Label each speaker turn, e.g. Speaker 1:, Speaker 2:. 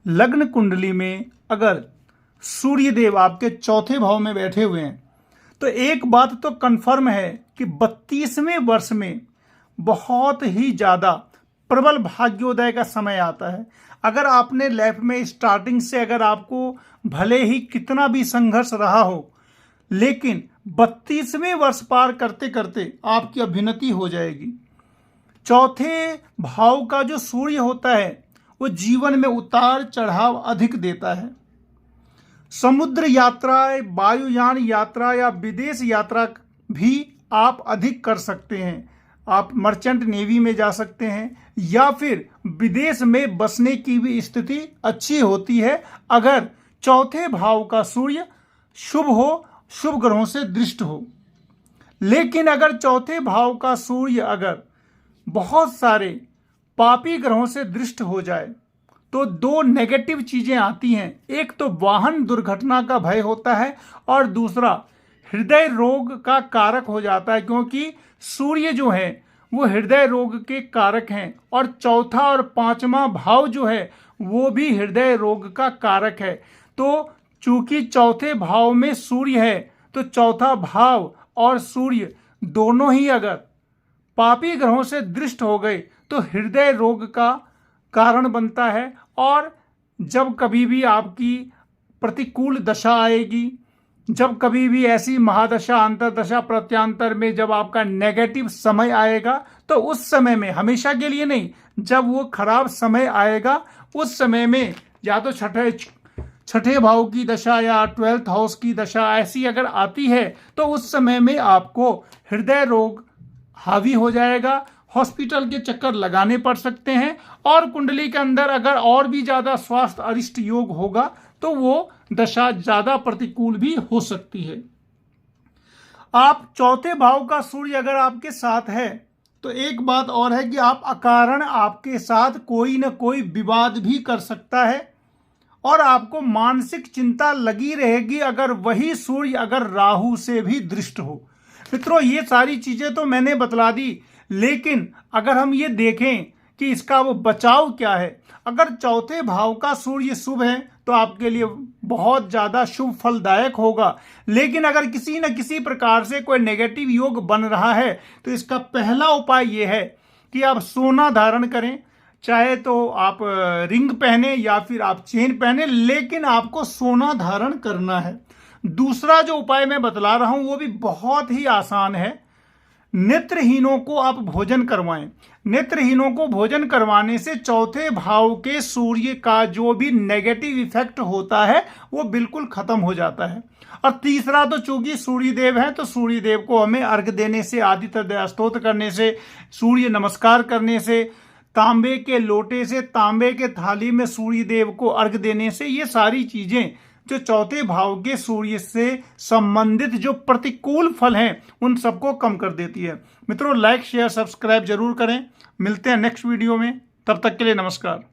Speaker 1: लग्न कुंडली में अगर सूर्य देव आपके चौथे भाव में बैठे हुए हैं तो एक बात तो कंफर्म है कि 32वें वर्ष में बहुत ही ज़्यादा प्रबल भाग्योदय का समय आता है। अगर आपने लाइफ में स्टार्टिंग से अगर आपको भले ही कितना भी संघर्ष रहा हो, लेकिन 32वें वर्ष पार करते करते आपकी अभ्युन्नति हो जाएगी। चौथे भाव का जो सूर्य होता है वो जीवन में उतार चढ़ाव अधिक देता है। समुद्र यात्रा, वायुयान यात्रा या विदेश यात्रा भी आप अधिक कर सकते हैं। आप मर्चेंट नेवी में जा सकते हैं या फिर विदेश में बसने की भी स्थिति अच्छी होती है अगर चौथे भाव का सूर्य शुभ हो, शुभ ग्रहों से दृष्ट हो। लेकिन अगर चौथे भाव का सूर्य अगर बहुत सारे पापी ग्रहों से दृष्ट हो जाए तो दो नेगेटिव चीजें आती हैं। एक तो वाहन दुर्घटना का भय होता है और दूसरा हृदय रोग का कारक हो जाता है, क्योंकि सूर्य जो है वो हृदय रोग के कारक हैं और चौथा और पांचवा भाव जो है वो भी हृदय रोग का कारक है। तो चूंकि चौथे भाव में सूर्य है तो चौथा भाव और सूर्य दोनों ही अगर पापी ग्रहों से दृष्ट हो गए तो हृदय रोग का कारण बनता है। और जब कभी भी आपकी प्रतिकूल दशा आएगी, जब कभी भी ऐसी महादशा, अंतरदशा, प्रत्यांतर में जब आपका नेगेटिव समय आएगा तो उस समय में, हमेशा के लिए नहीं, जब वो खराब समय आएगा उस समय में या तो छठे भाव की दशा या 12th हाउस की दशा ऐसी अगर आती है तो उस समय में आपको हृदय रोग हावी हो जाएगा, हॉस्पिटल के चक्कर लगाने पड़ सकते हैं। और कुंडली के अंदर अगर और भी ज्यादा स्वास्थ्य अरिष्ट योग होगा तो वो दशा ज्यादा प्रतिकूल भी हो सकती है। आप चौथे भाव का सूर्य अगर आपके साथ है तो एक बात और है कि आप अकारण आपके साथ कोई ना कोई विवाद भी कर सकता है और आपको मानसिक चिंता लगी रहेगी अगर वही सूर्य अगर राहु से भी दृष्ट हो। मित्रों, ये सारी चीजें तो मैंने बतला दी, लेकिन अगर हम ये देखें कि इसका वो बचाव क्या है, अगर चौथे भाव का सूर्य शुभ है तो आपके लिए बहुत ज़्यादा शुभ फलदायक होगा। लेकिन अगर किसी न किसी प्रकार से कोई नेगेटिव योग बन रहा है तो इसका पहला उपाय ये है कि आप सोना धारण करें, चाहे तो आप रिंग पहने या फिर आप चेन पहने, लेकिन आपको सोना धारण करना है। दूसरा जो उपाय मैं बतला रहा हूं वो भी बहुत ही आसान है। नेत्रहीनों को आप भोजन करवाएं। नेत्रहीनों को भोजन करवाने से चौथे भाव के सूर्य का जो भी नेगेटिव इफेक्ट होता है वो बिल्कुल खत्म हो जाता है। और तीसरा तो चूंकि सूर्यदेव है तो सूर्यदेव को हमें अर्घ्य देने से, आदित्य स्तोत्र करने से, सूर्य नमस्कार करने से, तांबे के लोटे से, तांबे के थाली में सूर्यदेव को अर्घ्य देने से, ये सारी चीजें जो चौथे भाव के सूर्य से संबंधित जो प्रतिकूल फल हैं उन सबको कम कर देती है। मित्रों, लाइक, शेयर, सब्सक्राइब जरूर करें। मिलते हैं नेक्स्ट वीडियो में, तब तक के लिए नमस्कार।